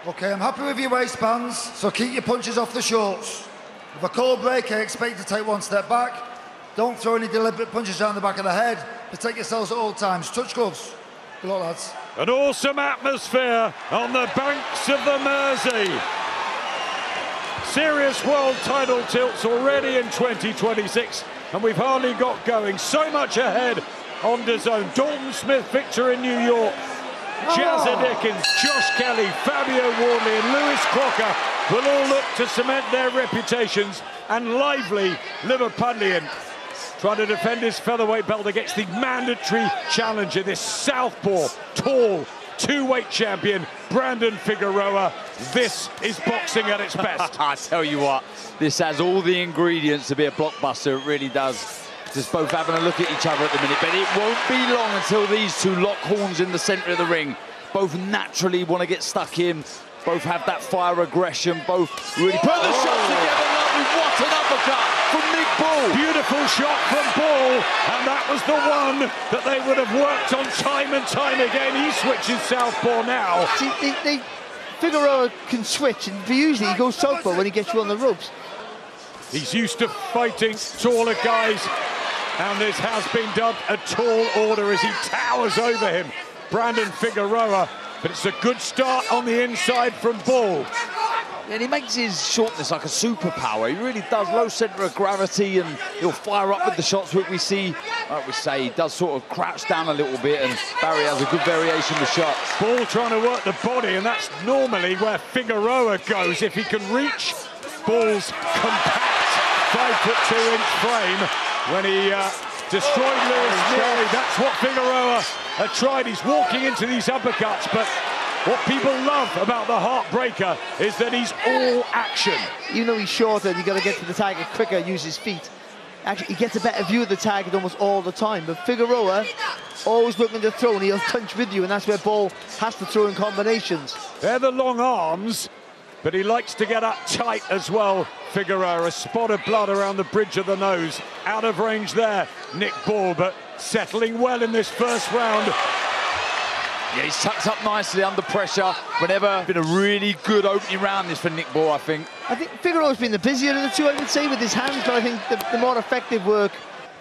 Okay, I'm happy with your waistbands, so keep your punches off the shorts. With a cold break, I expect you to take one step back. Don't throw any deliberate punches around the back of the head. Protect yourselves at all times. Touch gloves. Good luck, lads. An awesome atmosphere on the banks of the Mersey. Serious world title tilts already in 2026, and we've hardly got going. So much ahead on DAZN. Dalton Smith victor in New York. Jazza Dickens, Josh Kelly, Fabio Wardley and Lewis Crocker will all look to cement their reputations, and lively Liverpudlian trying to defend his featherweight belt against the mandatory challenger, this southpaw, tall, two-weight champion, Brandon Figueroa. This is boxing at its best. I tell you what, this has all the ingredients to be a blockbuster, it really does. Just both having a look at each other at the minute, but it won't be long until these two lock horns in the centre of the ring. Both naturally want to get stuck in, both have that fire aggression, both really put the shots together. Lovely, what an uppercut from Nick Bull. Beautiful shot from Bull, and that was the one that they would have worked on time and time again. He switches southpaw now. See, Figueroa can switch, and usually he goes southpaw when he gets you on the ropes. He's used to fighting taller guys, and this has been dubbed a tall order as he towers over him, Brandon Figueroa. But it's a good start on the inside from Bull. And he makes his shortness like a superpower. He really does, low centre of gravity, and he'll fire up with the shots. What we see, like we say, he does sort of crouch down a little bit, and Barry has a good variation with shots. Bull trying to work the body, and that's normally where Figueroa goes if he can reach Bull's compact 5'2" frame. When he destroyed Lewis Neary, that's what Figueroa had tried. He's walking into these uppercuts, but what people love about the Heartbreaker is that he's all action. Even though he's shorter, you got to get to the target quicker, use his feet. Actually, he gets a better view of the target almost all the time. But Figueroa, always looking to throw, and he'll punch with you, and that's where Bull has to throw in combinations. They're the long arms, but he likes to get up tight as well, Figueroa. A spot of blood around the bridge of the nose. Out of range there, Nick Bull, but settling well in this first round. Yeah, he's tucked up nicely under pressure. Whenever been a really good opening round this for Nick Bull, I think. I think Figueroa's been the busier of the two, I would say, with his hands, but I think the more effective work.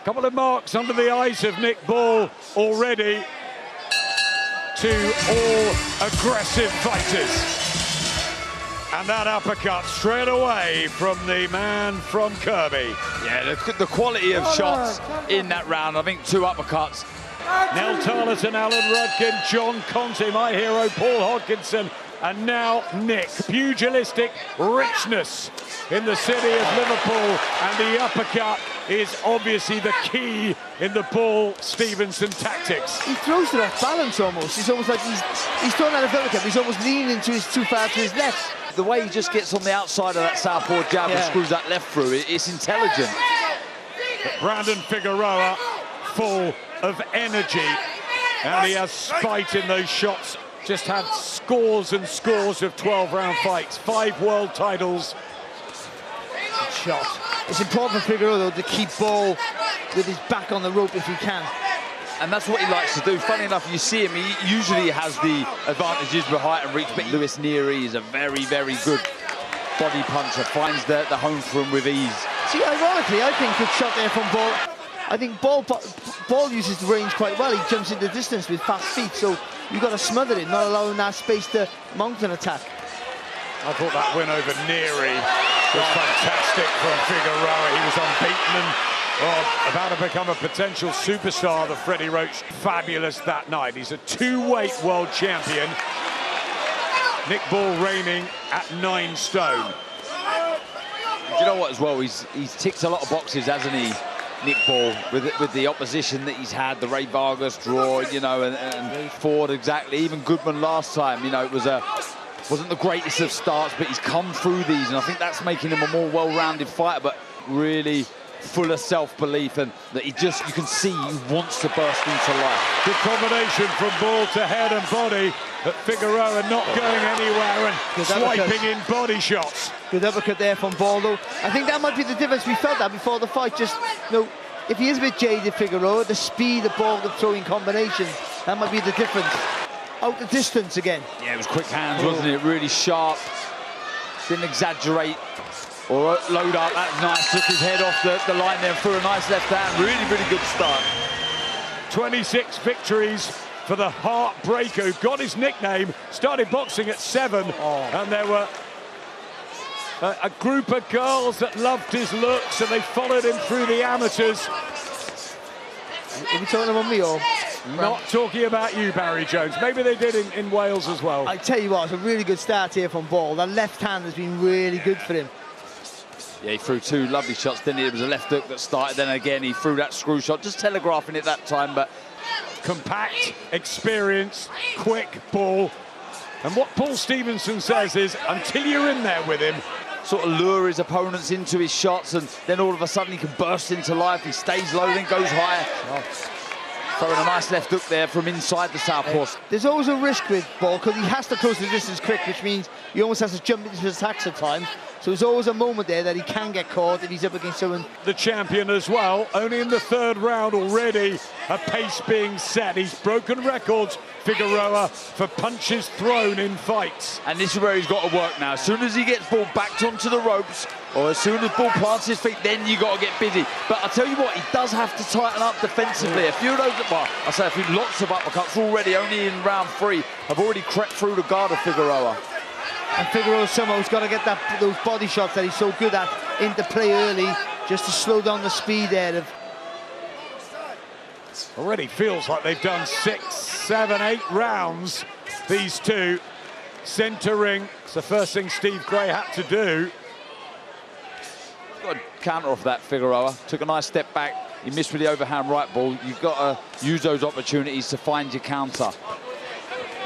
Couple of marks under the eyes of Nick Bull already. Two all aggressive fighters. And that uppercut straight away from the man from Kirby. Yeah, the quality of shots in that round. I think two uppercuts. Nell Tarleton, Alan Rudkin, John Conte, my hero, Paul Hodkinson, and now Nick. Pugilistic richness in the city of Liverpool, and the uppercut is obviously the key in the Bull-Stevenson tactics. He throws it off balance almost. It's almost like he's throwing out a uppercut. He's almost leaning too far to his left. The way he just gets on the outside of that southpaw jab and screws that left through, it's intelligent. But Brandon Figueroa, full of energy, and he has spite in those shots. Just had scores and scores of 12-round fights, 5 world titles. Good shot. It's important for Figueroa, though, to keep Bull with his back on the rope if he can. And that's what he likes to do. Funny enough, you see him, he usually has the advantages with height and reach, but Lewis Neary is a very, very good body puncher, finds the home for him with ease. See, ironically, I think good shot there from Bull. I think Bull uses the range quite well. He jumps into distance with fast feet, so you've got to smother it, not allowing that space to mount an attack. I thought that win over Neary was fantastic from Figueroa. He was unbeaten and about to become a potential superstar, the Freddie Roach. Fabulous that night. He's a 2-weight world champion. Nick Bull reigning at 9 stone. Do you know what as well? He's ticked a lot of boxes, hasn't he, Nick Bull, with the opposition that he's had, the Ray Vargas draw, you know, and Ford exactly. Even Goodman last time, you know, it wasn't the greatest of starts, but he's come through these, and I think that's making him a more well-rounded fighter, but really full of self-belief, and that you can see he wants to burst into life. Good combination from Bull to head and body, but Figueroa not going anywhere and swiping in body shots. Good uppercut there from Bull, though. I think that might be the difference. We felt that before the fight. Just, you know, if he is a bit jaded, Figueroa, the speed of Bull, the throwing combinations, that might be the difference. out the distance again. Yeah, it was quick hands, wasn't it? Really sharp. Didn't exaggerate or load up. That's nice. Took his head off the line there and threw a nice left hand. Really, really good start. 26 victories for the Heartbreaker, who got his nickname, started boxing at 7, and there were a group of girls that loved his looks, and they followed him through the amateurs. Are you talking about me or? Not talking about you, Barry Jones. Maybe they did in Wales as well. I tell you what, it's a really good start here from Ball. That left hand has been really good for him. Yeah, he threw 2 lovely shots, didn't he? It was a left hook that started, then again he threw that screw shot, just telegraphing it that time, but... Compact, experienced, quick ball. And what Paul Stevenson says is, until you're in there with him, sort of lure his opponents into his shots, and then all of a sudden he can burst into life. He stays low, then goes higher. Throwing a nice left hook there from inside the southpaw. There's always a risk with Ball because he has to close the distance quick, which means he almost has to jump into his attacks at times. So there's always a moment there that he can get caught if he's up against someone. The champion as well, only in the 3rd round already, a pace being set. He's broken records, Figueroa, for punches thrown in fights. And this is where he's got to work now. As soon as he gets Ball backed onto the ropes, or as soon as Ball plants his feet, then you got to get busy. But I tell you what, he does have to tighten up defensively. A few of those, well, I say a few, lots of uppercuts already, only in round 3, have already crept through the guard of Figueroa. And Figueroa somewho's got to get those body shots that he's so good at into play early, just to slow down the speed there. Already feels like they've done 6, 7, 8 rounds, these two. Centre ring, it's the first thing Steve Gray had to do. Got to counter off that, Figueroa. Took a nice step back. He missed with the overhand right ball. You've got to use those opportunities to find your counter.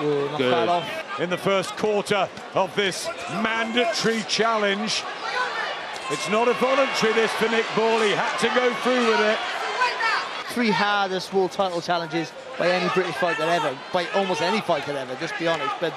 Not bad off. In the first quarter of this mandatory challenge. It's not a voluntary, this, for Nick Ball. He had to go through with it. 3 hardest world title challenges by any British fighter ever, by almost any fighter ever, just be honest. But,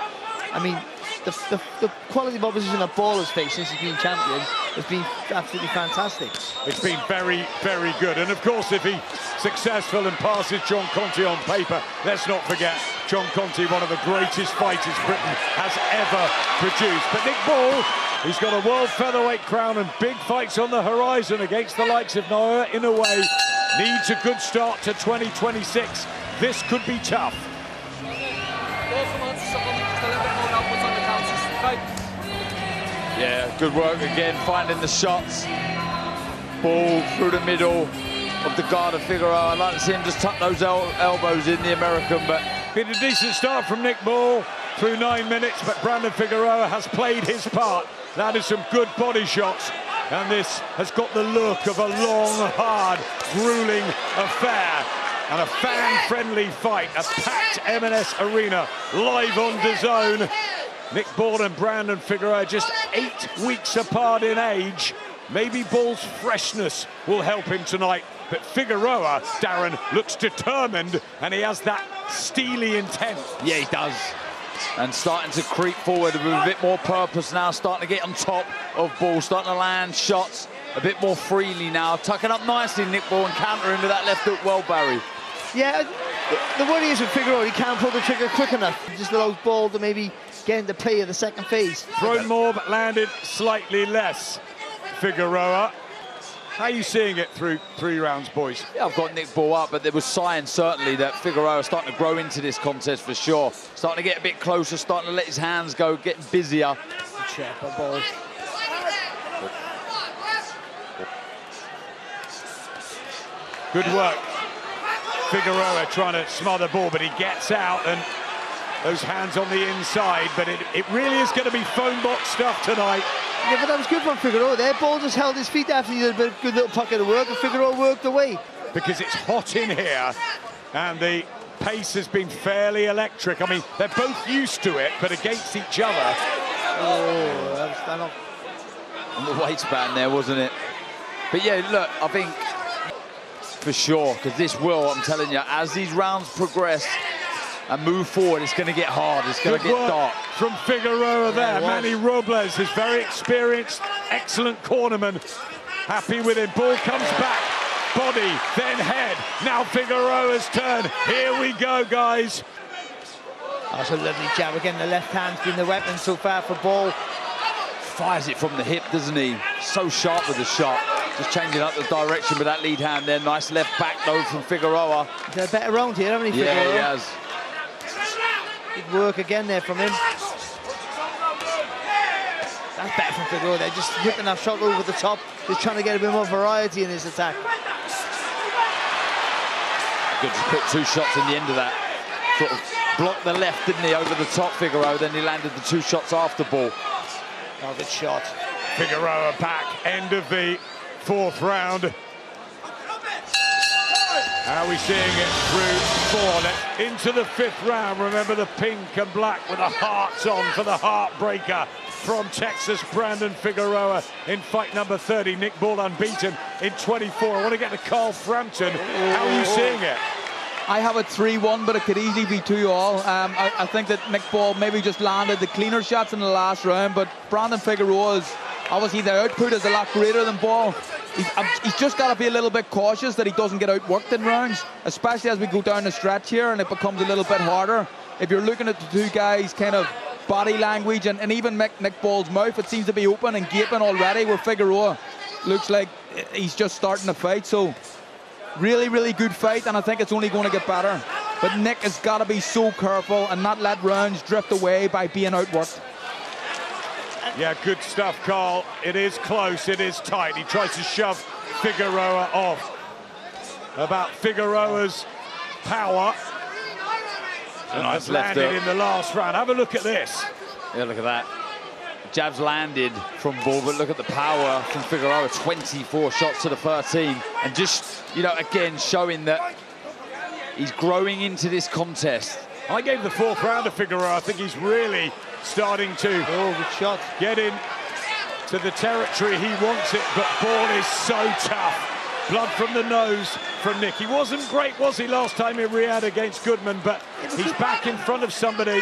I mean, the quality of opposition that Ball has faced since he's been champion has been absolutely fantastic. It's been very, very good. And, of course, if he's successful and passes John Conte on paper, let's not forget John Conte, one of the greatest fighters Britain has ever produced. But Nick Ball, he's got a world featherweight crown and big fights on the horizon against the likes of Naoya Inoue. Needs a good start to 2026. This could be tough. Yeah, good work again, finding the shots. Ball through the middle of the guard of Figueroa. I'd like to see him just tuck those elbows in, the American, but... Been a decent start from Nick Ball through 9 minutes, but Brandon Figueroa has played his part. That is some good body shots, and this has got the look of a long, hard, grueling affair. And a fan-friendly fight, a packed M&S arena, live on DAZN. Nick Ball and Brandon Figueroa just 8 weeks apart in age. Maybe Ball's freshness will help him tonight, but Figueroa, Darren, looks determined, and he has that steely intent. Yeah, he does. And starting to creep forward with a bit more purpose now, starting to get on top of Ball, starting to land shots a bit more freely now, tucking up nicely Nick Ball and countering with that left hook well, Barry. Yeah, the worry is with Figueroa, he can't pull the trigger quick enough. He just allows Ball to maybe get into play of the second phase. Thrown more, but landed slightly less. Figueroa. How are you seeing it through 3 rounds, boys? Yeah, I've got Nick Ball up, but there was signs certainly that Figueroa is starting to grow into this contest for sure. Starting to get a bit closer, starting to let his hands go, getting busier. Check the ball. Good work. Figueroa trying to smother Ball, but he gets out, and those hands on the inside, but it really is going to be phone box stuff tonight. Yeah, but that was good from Figueroa there. Ball just held his feet after he did a good little pocket of work, and Figueroa worked away. Because it's hot in here, and the pace has been fairly electric. I mean, they're both used to it, but against each other. Oh, that was stand up. On the waistband there, wasn't it? But yeah, look, I think for sure, because this will, I'm telling you, as these rounds progress and move forward, it's going to get hard, it's going to get dark. From Figueroa there, Manny Robles is very experienced, excellent cornerman. Happy with him, Ball comes back, body, then head. Now Figueroa's turn, here we go, guys. That's a lovely jab again. The left hand's been the weapon so far for Ball. Fires it from the hip, doesn't he? So sharp with the shot. Just changing up the direction with that lead hand there. Nice left back though from Figueroa. He's had a better round here, haven't he, Yeah, Figueroa? he has. Good work again there from him. That's better from Figueroa. They're just whipping that shot over the top, just trying to get a bit more variety in his attack. Good, just put 2 shots in the end of that. Sort of blocked the left, didn't he, over the top, Figueroa. Then he landed the 2 shots after Ball. Oh, good shot. Figueroa back, end of the 4th round. How are we seeing it through 4? Into the 5th round. Remember the pink and black with the hearts on for the heartbreaker from Texas, Brandon Figueroa in fight number 30. Nick Ball unbeaten in 24. I want to get to Carl Frampton. How are you seeing it? I have it 3-1, but it could easily be 2-2. I think that Nick Ball maybe just landed the cleaner shots in the last round, but Brandon Figueroa's, obviously the output is a lot greater than Ball. He's just got to be a little bit cautious that he doesn't get outworked in rounds, especially as we go down the stretch here and it becomes a little bit harder. If you're looking at the 2 guys' kind of body language and even Nick Ball's mouth, it seems to be open and gaping already, where Figueroa looks like he's just starting to fight. So really, really good fight, and I think it's only going to get better. But Nick has got to be so careful and not let rounds drift away by being outworked. Yeah, good stuff, Carl. It is close, it is tight. He tries to shove Figueroa off. About Figueroa's power. And Nice has left landed hook. in the last round. Have a look at this. Yeah, look at that. Jabs landed from Ball, but look at the power from Figueroa. 24 shots to the 13. And just, you know, again, showing that he's growing into this contest. I gave the 4th round to Figueroa. I think he's really starting to good shot. get in to the territory he wants it, but Ball is so tough. Blood from the nose from Nick. He wasn't great, was he, last time in Riyadh against Goodman, but he's back in front of somebody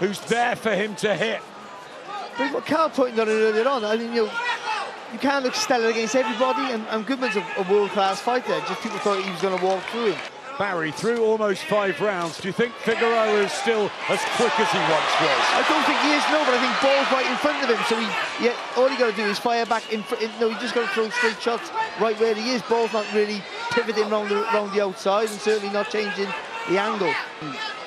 who's there for him to hit. But what Carl pointed on it earlier on, I mean, you can't look stellar against everybody, and Goodman's a world-class fighter. Just people thought he was going to walk through him. Barry, through almost 5 rounds, do you think Figueroa is still as quick as he once was? I don't think he is, no, but I think Ball's right in front of him, so all he got to do is fire back in front. No, he just got to throw straight shots right where he is. Ball's not really pivoting around the outside and certainly not changing the angle.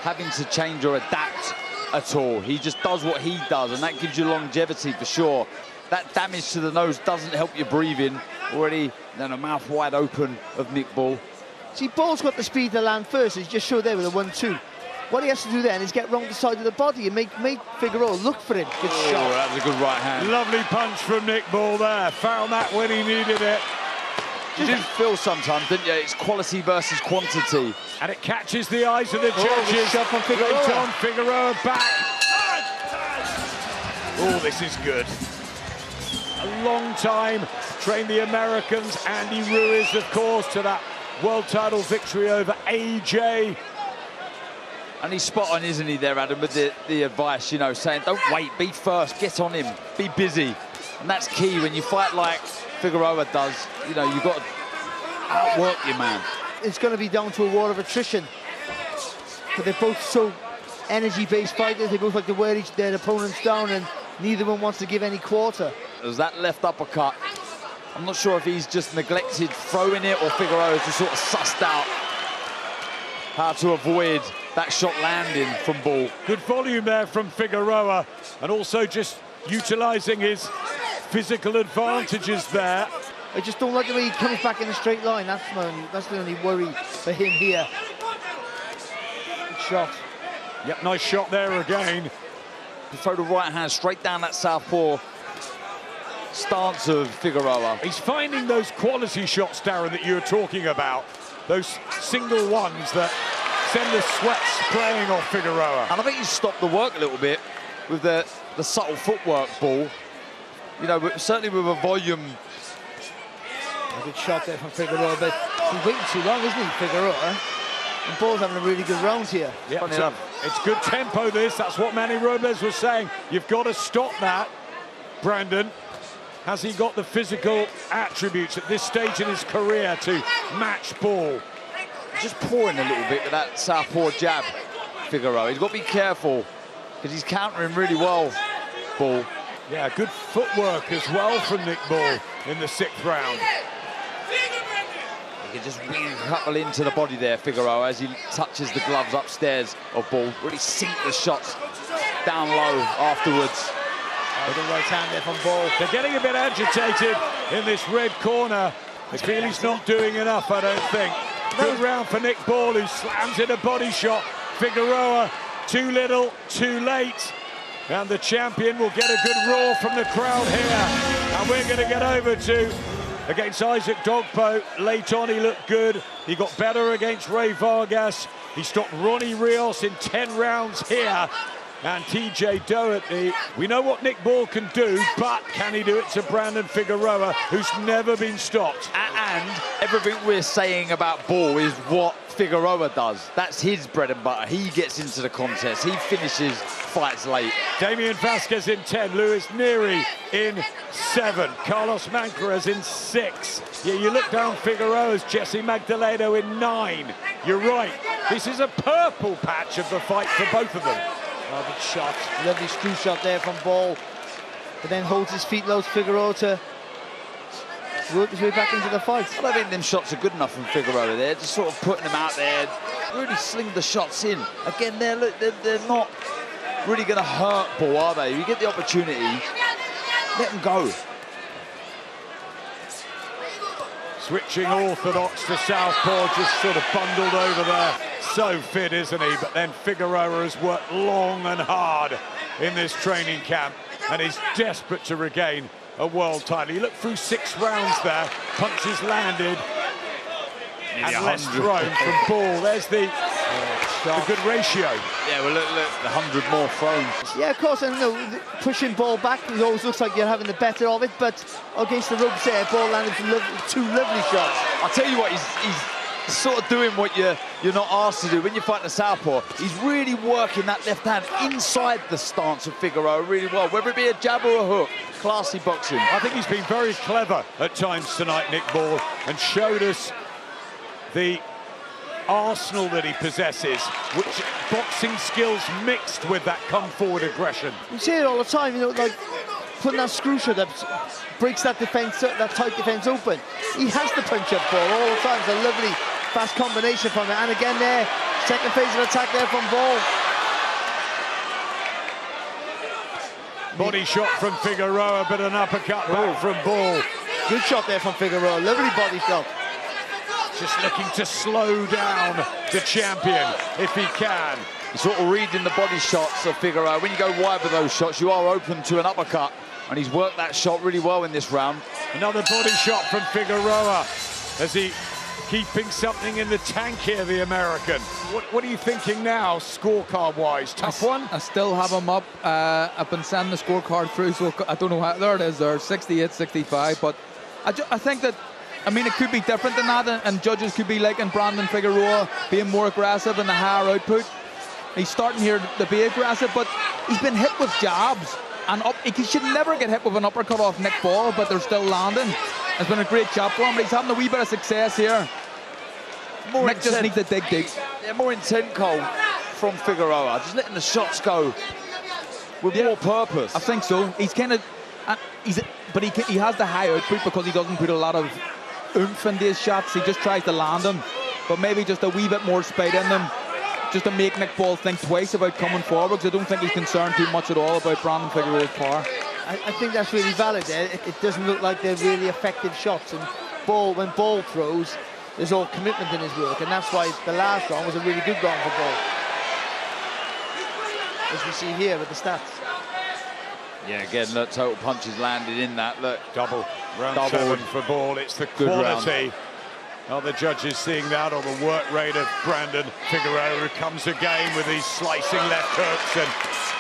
Having to change or adapt at all. He just does what he does, and that gives you longevity for sure. That damage to the nose doesn't help your breathing. Already, then a mouth wide open of Nick Ball. See, Ball's got the speed to land first. He's just showed there with a 1-2. What he has to do then is get round the side of the body and make Figueroa look for him. Good shot. That was a good right hand. Lovely punch from Nick Ball there. Found that when he needed it. You do feel sometimes, didn't you? It's quality versus quantity. And it catches the eyes of the judges. Good shot from Figueroa. Right on, Figueroa back. Oh, this is good. A long time. Trained the Americans. Andy Ruiz, of course, to that world title victory over AJ. And he's spot on, isn't he, there, Adam, with the advice, you know, saying, don't wait, be first, get on him, be busy. And that's key when you fight like Figueroa does. You know, you've got to outwork your man. It's going to be down to a war of attrition. But they're both so energy-based fighters. They both like to wear their opponents down, and neither one wants to give any quarter. There's that left uppercut. I'm not sure if he's just neglected throwing it or Figueroa's just sort of sussed out how to avoid that shot landing from Ball. Good volume there from Figueroa, and also just utilising his physical advantages there. I just don't like the way he comes back in a straight line. That's the only worry for him here. Good shot. Yep, nice shot there again. He throw the right hand straight down that southpaw stance of Figueroa. He's finding those quality shots, Darren, that you were talking about. Those single ones that send the sweat spraying off Figueroa. And I think he's stopped the work a little bit with the subtle footwork, Ball. You know, certainly with a volume. A good shot there from Figueroa, but he's waiting too long, isn't he, Figueroa? And Ball's having a really good round here. Yeah, it's good tempo, this. That's what Manny Robles was saying. You've got to stop that, Brandon. Has he got the physical attributes at this stage in his career to match Ball? Just pouring a little bit with that southpaw jab. Figueroa. He's got to be careful because he's countering really well, Ball. Yeah, good footwork as well from Nick Ball in the 6th round. He can just wing a couple into the body there, Figueroa, as he touches the gloves upstairs of Ball. Really sink the shots down low afterwards. With the right hand there from Ball. They're getting a bit agitated in this red corner. They feel he's not doing enough, I don't think. Good round for Nick Ball, who slams in a body shot. Figueroa, too little, too late. And the champion will get a good roar from the crowd here. And we're going to get over to, against Isaac Dogpo. Late on, he looked good. He got better against Ray Vargas. He stopped Ronnie Rios in 10 rounds here. And TJ Doherty, we know what Nick Ball can do, but can he do it to Brandon Figueroa, who's never been stopped? And everything we're saying about Ball is what Figueroa does. That's his bread and butter. He gets into the contest. He finishes fights late. Damian Vasquez in 10, Luis Neri in 7, Carlos Mancras in 6. Yeah, you look down Figueroa's Jesse Magdaleno in 9. You're right. This is a purple patch of the fight for both of them. Oh, good shot. Lovely screw shot there from Ball. But then holds his feet low, Figueroa, to work his way back into the fight. I don't think them shots are good enough from Figueroa there. Just sort of putting them out there, really sling the shots in. Again, they're not really going to hurt Ball, are they? You get the opportunity, let them go. Switching orthodox to southpaw, just sort of bundled over there. So fit, isn't he? But then Figueroa has worked long and hard in this training camp and is desperate to regain a world title. He looked through 6 rounds there, punches landed, and less thrown from Ball. There's the good ratio. Yeah, well, look, the 100 more thrown. Yeah, of course, and you know, pushing Ball back, it always looks like you're having the better of it, but against the ropes there, Ball landed 2 lovely shots. I'll tell you what, he's sort of doing what you're not asked to do when you fight the southpaw. He's really working that left hand inside the stance of Figueroa really well, whether it be a jab or a hook. Classy boxing. I think he's been very clever at times tonight, Nick Ball, and showed us the arsenal that he possesses, which boxing skills mixed with that come-forward aggression. You see it all the time, you know, like putting that screw shot that breaks that defense, that tight defense open. He has to punch up Ball all the time. It's a lovely fast combination from it. And again there, second phase of attack there from Ball. Body shot from Figueroa, but an uppercut back from Ball. Good shot there from Figueroa, lovely body shot. Just looking to slow down the champion if he can. You're sort of reading the body shots of Figueroa. When you go wide with those shots, you are open to an uppercut. And he's worked that shot really well in this round. Another body shot from Figueroa. As he keeping something in the tank here, the American. What are you thinking now, scorecard-wise? Tough one? I still have him up. I've been sending the scorecard through, so I don't know how. There it is there, 68, 65. But I think that, I mean, it could be different than that, and judges could be liking Brandon Figueroa being more aggressive and the higher output. He's starting here to be aggressive, but he's been hit with jabs. And he should never get hit with an uppercut off Nick Ball, but they're still landing. It's been a great job for him, but he's having a wee bit of success here. Nick just needs to dig deep. Yeah, more intent, Cole, from Figueroa. Just letting the shots go with more purpose. I think so. He's kind of, but he has the high output because he doesn't put a lot of oomph into his shots. He just tries to land them, but maybe just a wee bit more speed in them, just to make Nick Ball think twice about coming forward, because I don't think he's concerned too much at all about Brandon Figueroa's power. I think that's really valid there. It doesn't look like they're really effective shots, and when Ball throws, there's all commitment in his work, and that's why the last round was a really good round for Ball, as we see here with the stats. Yeah, again, look, total punches landed in that. Look, Double. Round Double. 7 for Ball. It's the Good quality. Are the judges seeing that, or the work rate of Brandon Figueroa, who comes again with these slicing left hooks, and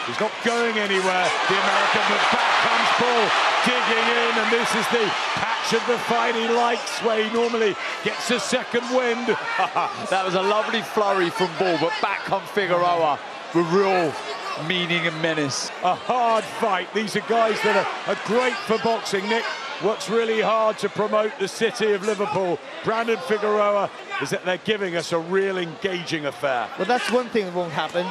he's not going anywhere, the American, but back comes Ball, digging in, and this is the patch of the fight he likes, where he normally gets a second wind. that was a lovely flurry from Ball, but back comes Figueroa with real meaning and menace. A hard fight. These are guys that are great for boxing. Nick what's really hard to promote the city of Liverpool, Brandon Figueroa, is that they're giving us a real engaging affair. Well, that's one thing that won't happen.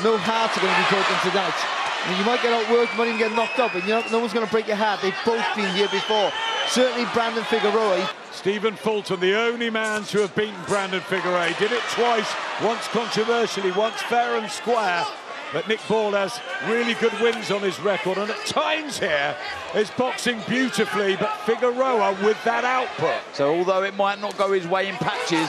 No hearts are going to be broken tonight. I mean, you might get outworked, you might even get knocked up, but no one's going to break your heart. They've both been here before. Certainly Brandon Figueroa. Stephen Fulton, the only man to have beaten Brandon Figueroa. He did it twice, once controversially, once fair and square. But Nick Ball has really good wins on his record, and at times here is boxing beautifully, but Figueroa with that output. So although it might not go his way in patches,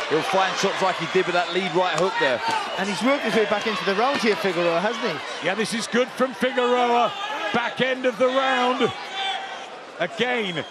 he'll find shots like he did with that lead right hook there. And he's worked his way back into the round here, Figueroa, hasn't he? Yeah, this is good from Figueroa. Back end of the round. Again,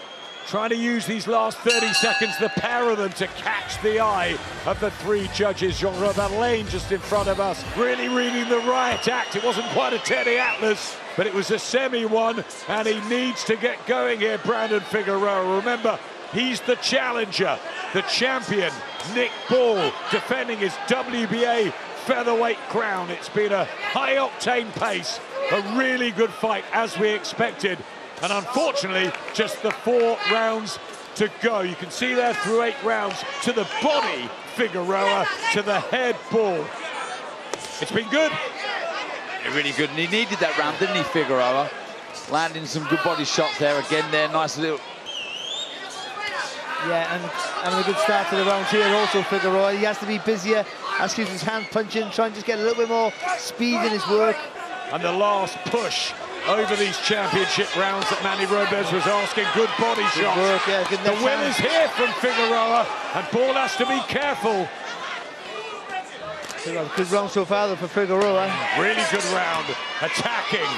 trying to use these last 30 seconds, the pair of them, to catch the eye of the three judges. Jean-Robert Lane just in front of us, really reading the riot act. It wasn't quite a Teddy Atlas, but it was a semi one, and he needs to get going here, Brandon Figueroa. Remember, he's the challenger, the champion. Nick Ball defending his WBA featherweight crown. It's been a high-octane pace, a really good fight, as we expected. And unfortunately, just the 4 rounds to go. You can see there through 8 rounds, to the body, Figueroa, to the head, Ball. It's been good. Yeah, really good, and he needed that round, didn't he, Figueroa? Landing some good body shots there again there, nice little... Yeah, and having a good start to the round here also, Figueroa. He has to be busier, has to use his hand punching, trying to just get a little bit more speed in his work. And the last push over these championship rounds that Manny Robles was asking. Good body shots. Work, yeah, good the win is here from Figueroa, and Ball has to be careful. Good round so far though for Figueroa. Really good round, attacking.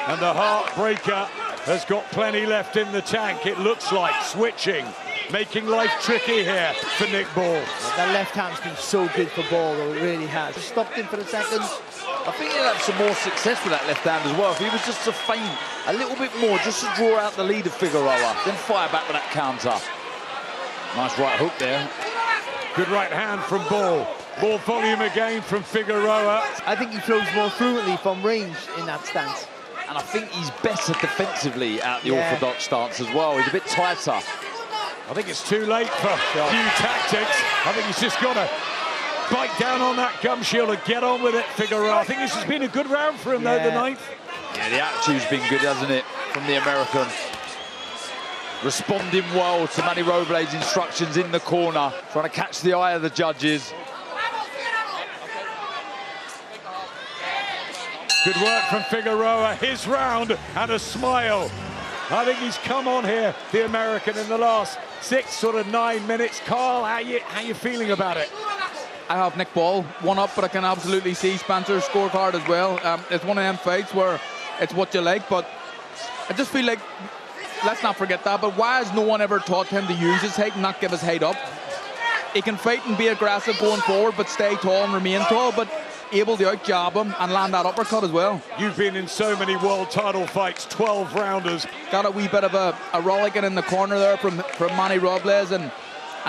And the heartbreaker has got plenty left in the tank, it looks like, switching. Making life tricky here for Nick Ball. That left hand's been so good for Ball, though, it really has. Stopped him for a second. I think he'll have some more success with that left hand as well. If he was just to feint a little bit more, just to draw out the lead of Figueroa, then fire back with that counter. Nice right hook there. Good right hand from Ball. More volume again from Figueroa. I think he throws more fluently from range in that stance. And I think he's better defensively at the orthodox stance as well. He's a bit tighter. I think it's too late for new tactics. I think he's just got to bite down on that gum shield and get on with it, Figueroa. I think this has been a good round for him, though, the 9th. Yeah, the attitude's been good, hasn't it, from the American. Responding well to Manny Robles' instructions in the corner, trying to catch the eye of the judges. Good work from Figueroa, his round, and a smile. I think he's come on here, the American, in the last 9 minutes. Carl, how you feeling about it? I have Nick Ball 1 up, but I can absolutely see Spencer's scorecard as well. It's one of them fights where it's what you like, but I just feel like, let's not forget that, but why has no one ever taught him to use his height and not give his height up? He can fight and be aggressive going forward, but stay tall and remain tall, but able to out-jab him and land that uppercut as well. You've been in so many world title fights, 12 rounders. Got a wee bit of a rollicking in the corner there from Manny Robles, and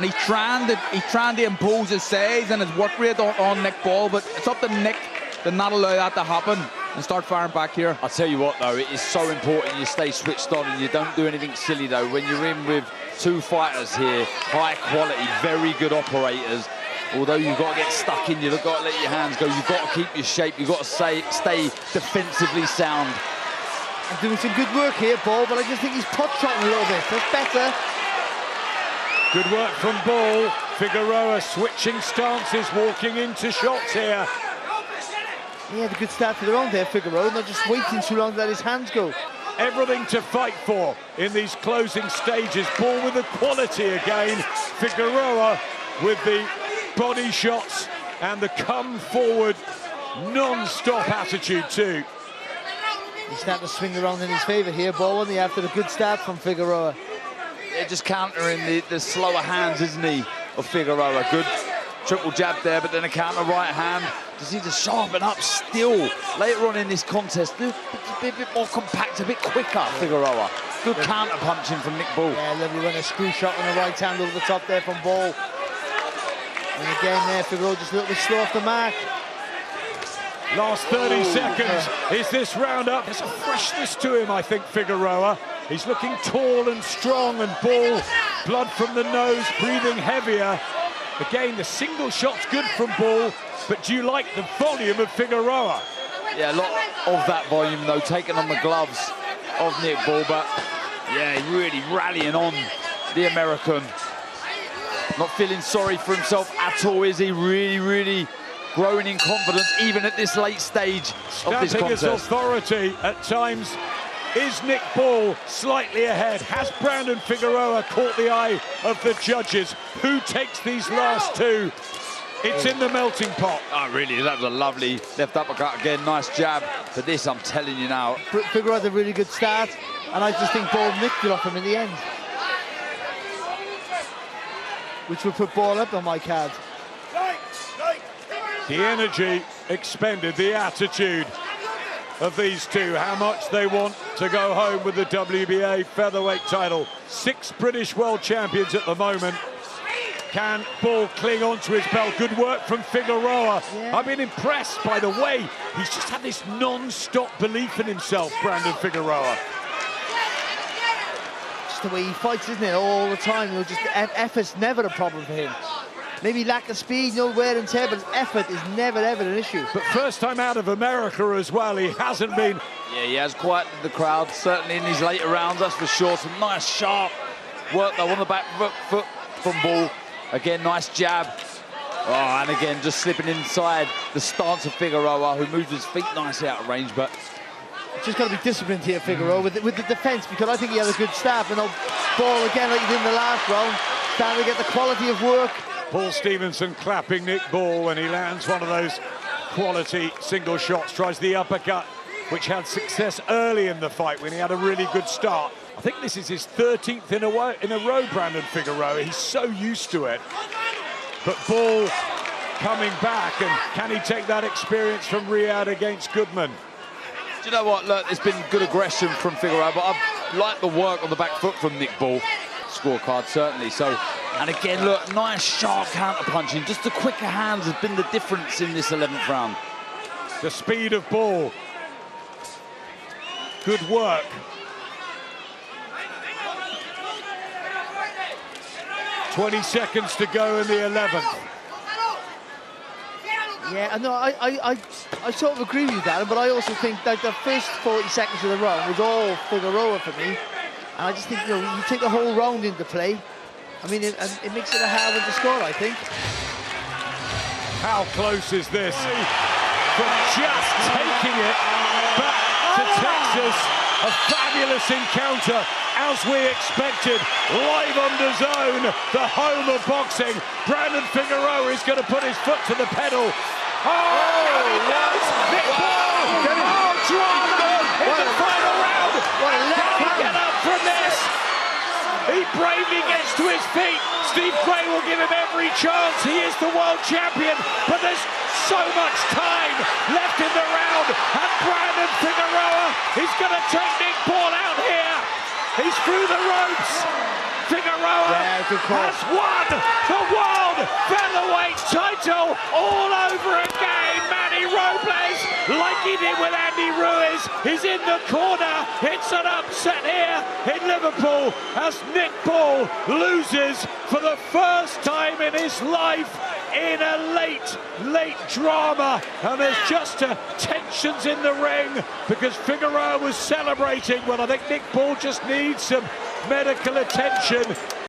he's trying to impose his size and his work rate on Nick Ball, but it's up to Nick to not allow that to happen and start firing back here. I'll tell you what, though, it is so important you stay switched on and you don't do anything silly, though. When you're in with 2 fighters here, high quality, very good operators, although you've got to get stuck in, you've got to let your hands go, you've got to keep your shape, you've got to stay defensively sound. And doing some good work here, Ball, but I just think he's pot-shotting a little bit. That's better. Good work from Ball. Figueroa switching stances, walking into shots here. He had a good start to the round there, Figueroa, not just waiting too long to let his hands go. Everything to fight for in these closing stages. Ball with the quality again. Figueroa with the body shots and the come forward non-stop attitude too. He's starting to swing around in his favour here, Ball, and after a good start from Figueroa. Yeah, just countering the slower hands, isn't he, of Figueroa. Good triple jab there, but then a counter right hand. Does he just sharpen up still later on in this contest? Be a bit more compact, a bit quicker, Figueroa. Good counter punching from Nick Ball. Yeah, lovely one, a screw shot on the right hand over the top there from Ball. And again there, Figueroa just a little bit slow off the mark. Last 30 seconds. Is this round up? There's a freshness to him, I think, Figueroa. He's looking tall and strong, and Ball, blood from the nose, breathing heavier. Again, the single shot's good from Ball, but do you like the volume of Figueroa? Yeah, a lot of that volume, though, taken on the gloves of Nick Ball, but yeah, really rallying on the American. Not feeling sorry for himself at all, is he? Really growing in confidence, even at this late stage of this Stamping his contest. authority at times. Is Nick Ball slightly ahead? Has Brandon Figueroa caught the eye of the judges? Who takes these last two? It's in the melting pot. Oh, really? That was a lovely left uppercut again. Nice jab. But this, I'm telling you now. Figueroa had a really good start, and I just think Ball nicked it off him in the end, which will put Ball up on my card. The energy expended, the attitude of these two, how much they want to go home with the WBA featherweight title. 6 British world champions at the moment. Can Ball cling on to his belt? Good work from Figueroa. Yeah. I've been impressed by the way he's just had this non-stop belief in himself, Brandon Figueroa. Just the way he fights, isn't it, all the time? You know, just effort's never a problem for him. Maybe lack of speed, no wear and tear, but effort is never, ever an issue. But first time out of America as well, he hasn't been. Yeah, he has quieted the crowd, certainly in these later rounds, that's for sure. Some nice, sharp work, though, on the back foot from Ball. Again, nice jab. Oh, and again, just slipping inside the stance of Figueroa, who moves his feet nicely out of range, but... Just got to be disciplined here, Figueroa, with the defence, because I think he had a good start. And Ball, again, like he did in the last round, starting to get the quality of work. Paul Stevenson clapping Nick Ball when he lands one of those quality single shots, tries the uppercut, which had success early in the fight when he had a really good start. I think this is his 13th in a row, Brandon Figueroa. He's so used to it. But Ball coming back, and can he take that experience from Riyadh against Goodman? Do you know what? Look, it's been good aggression from Figueroa, but I've liked the work on the back foot from Nick Ball. Scorecard, certainly. So, and again, look, nice, sharp counter-punching. Just the quicker hands has been the difference in this 11th round. The speed of Ball. Good work. "20 seconds to go in the 11th. Yeah, no, I sort of agree with you, Darren, but I also think that the first 40 seconds of the round was all Figueroa for me. And I just think, you know, you take the whole round into play. I mean, it makes it a hard one to score, I think. How close is this? From just taking it back to Texas. A fabulous encounter, as we expected. Live on DAZN, the home of boxing. Brandon Figueroa is going to put his foot to the pedal. Oh, he does! Nick Ball! Oh, drama in the final round! Can he get up from this? He bravely gets to his feet. Steve Gray will give him every chance. He is the world champion, but there's so much time left in the round, and Brandon Figueroa is going to take Nick Ball out here. He's through the ropes. Figueroa has won the world featherweight title all over again. Manny Robles, like he did with Andy Ruiz, is in the corner. It's an upset here in Liverpool as Nick Ball loses for the first time in his life in a late drama, and there's just tensions in the ring because Figueroa was celebrating. Well, I think Nick Ball just needs some medical attention.